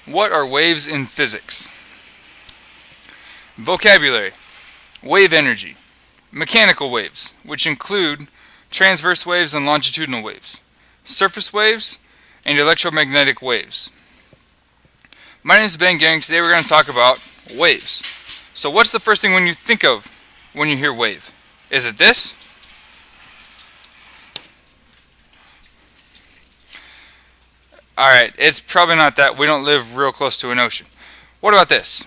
What are waves in physics? Vocabulary: wave energy, mechanical waves, which include transverse waves and longitudinal waves, surface waves, and electromagnetic waves. My name is Ben Gang. Today we're going to talk about waves. So what's the first thing when you think of when you hear wave? Is it this? Alright, it's probably not that. We don't live real close to an ocean. What about this?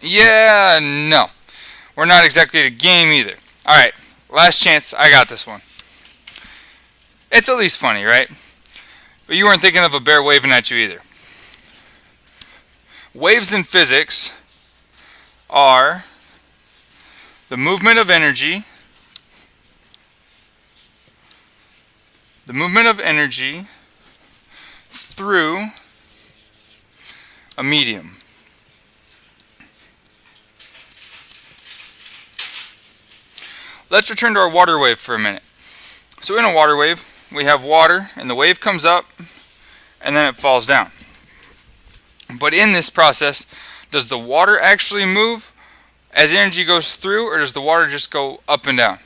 Yeah, no. We're not exactly a game either. Alright, last chance. I got this one. It's at least funny, right? But you weren't thinking of a bear waving at you either. Waves in physics are the movement of energy through a medium. Let's return to our water wave for a minute. So in a water wave, we have water, and the wave comes up, and then it falls down. But in this process, does the water actually move as the energy goes through, or does the water just go up and down?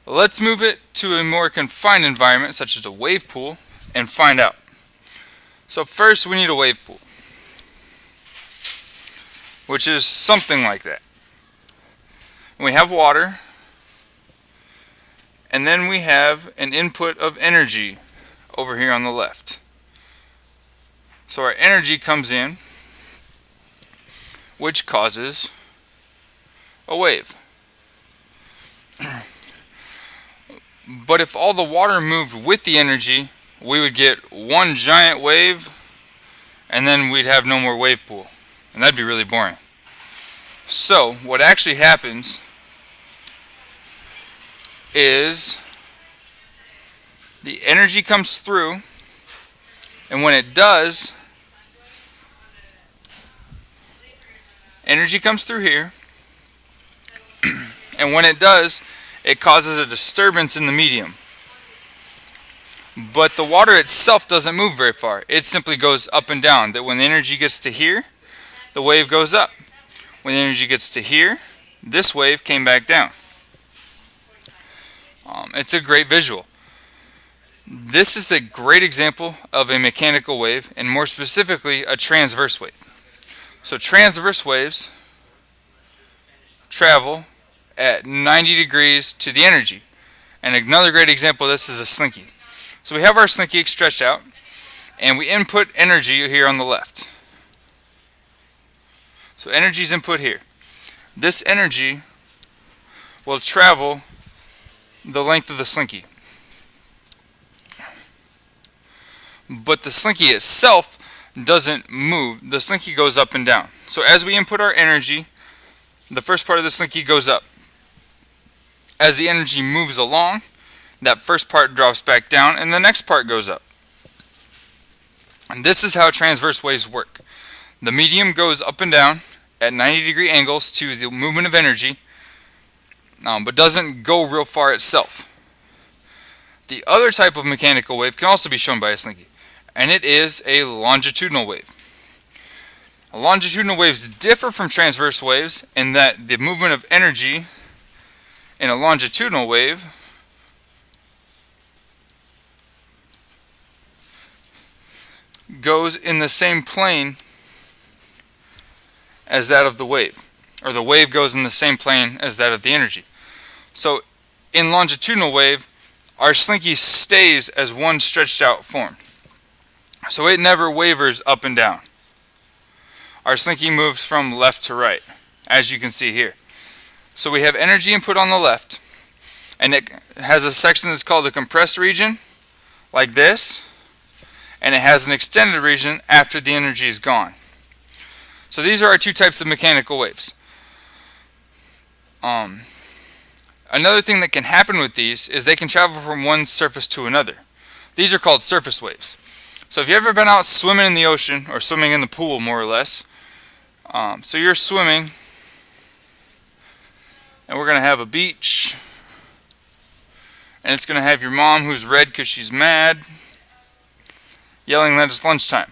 Let's move it to a more confined environment, such as a wave pool, and find out. So first we need a wave pool, which is something like that. We have water, and then we have an input of energy over here on the left. So our energy comes in, which causes a wave. But if all the water moved with the energy, we would get one giant wave, and then we'd have no more wave pool. And that'd be really boring. So what actually happens is the energy comes through, and when it does, energy comes through here, and when it does, it causes a disturbance in the medium. But the water itself doesn't move very far. It simply goes up and down. That when the energy gets to here, the wave goes up. When the energy gets to here, this wave came back down. It's a great visual. This is a great example of a mechanical wave, and more specifically, a transverse wave. So transverse waves travel at 90 degrees to the energy. And another great example of this is a slinky. So we have our slinky stretched out, and we input energy here on the left. So energy is input here. This energy will travel the length of the slinky. But the slinky itself doesn't move. The slinky goes up and down. So as we input our energy, the first part of the slinky goes up. As the energy moves along, that first part drops back down, and the next part goes up. And this is how transverse waves work. The medium goes up and down at 90-degree angles to the movement of energy, but doesn't go real far itself. The other type of mechanical wave can also be shown by a slinky, and it is a longitudinal wave. Longitudinal waves differ from transverse waves in that the movement of energy in a longitudinal wave goes in the same plane as that of the wave, or the wave goes in the same plane as that of the energy. So in longitudinal wave, our slinky stays as one stretched out form. So it never wavers up and down. Our slinky moves from left to right, as you can see here. So we have energy input on the left, and it has a section that's called the compressed region, like this, and it has an extended region after the energy is gone. So these are our two types of mechanical waves. Another thing that can happen with these is they can travel from one surface to another. These are called surface waves. So if you've ever been out swimming in the ocean, or swimming in the pool more or less, so you're swimming, and we're going to have a beach, and it's going to have your mom who's red because she's mad, yelling that it's lunchtime.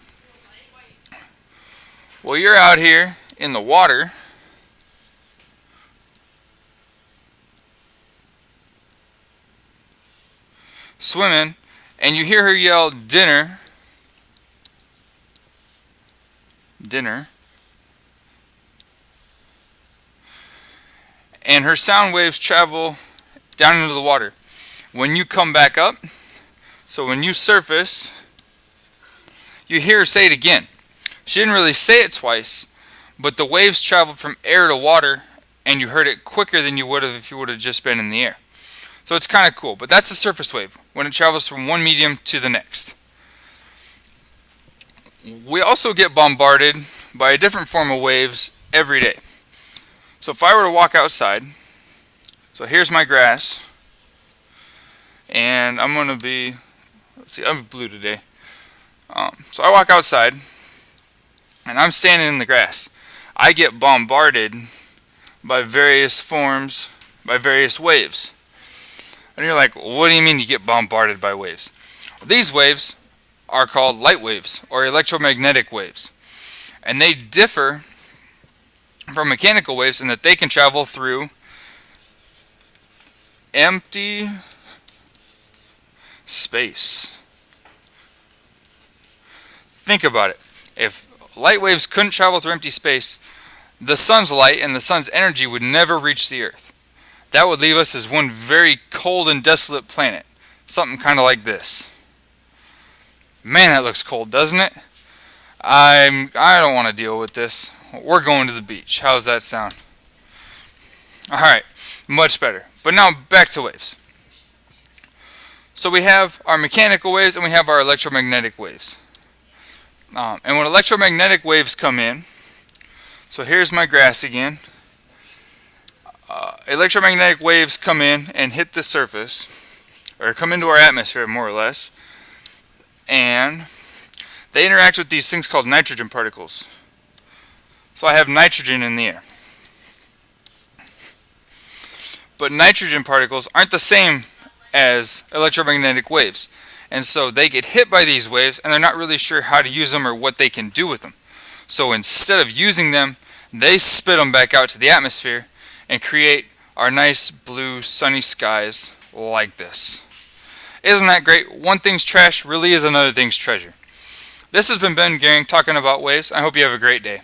Well, you're out here in the water swimming, and you hear her yell, "Dinner, dinner," and her sound waves travel down into the water. When you come back up, so when you surface, you hear her say it again. She didn't really say it twice, but the waves traveled from air to water, and you heard it quicker than you would have if you would have just been in the air. So it's kind of cool, but that's a surface wave, when it travels from one medium to the next. We also get bombarded by a different form of waves every day. So if I were to walk outside, so here's my grass, and I'm going to be, let's see, I'm blue today. So I walk outside, and I'm standing in the grass. I get bombarded by various forms, by various waves. And you're like, what do you mean you get bombarded by waves? These waves are called light waves or electromagnetic waves. And they differ from mechanical waves in that they can travel through empty space. Think about it. If light waves couldn't travel through empty space, the sun's light and the sun's energy would never reach the earth. That would leave us as one very cold and desolate planet. Something kind of like this. Man, that looks cold, doesn't it? I don't want to deal with this. We're going to the beach. How's that sound? Alright, much better. But now back to waves. So we have our mechanical waves and we have our electromagnetic waves. And when electromagnetic waves come in, so here's my grass again. Electromagnetic waves come in and hit the surface, or come into our atmosphere more or less, and they interact with these things called nitrogen particles. So I have nitrogen in the air. But nitrogen particles aren't the same as electromagnetic waves. And so they get hit by these waves and they're not really sure how to use them or what they can do with them. So instead of using them, they spit them back out to the atmosphere and create our nice blue sunny skies like this. Isn't that great? One thing's trash really is another thing's treasure. This has been Ben Gehring talking about waves. I hope you have a great day.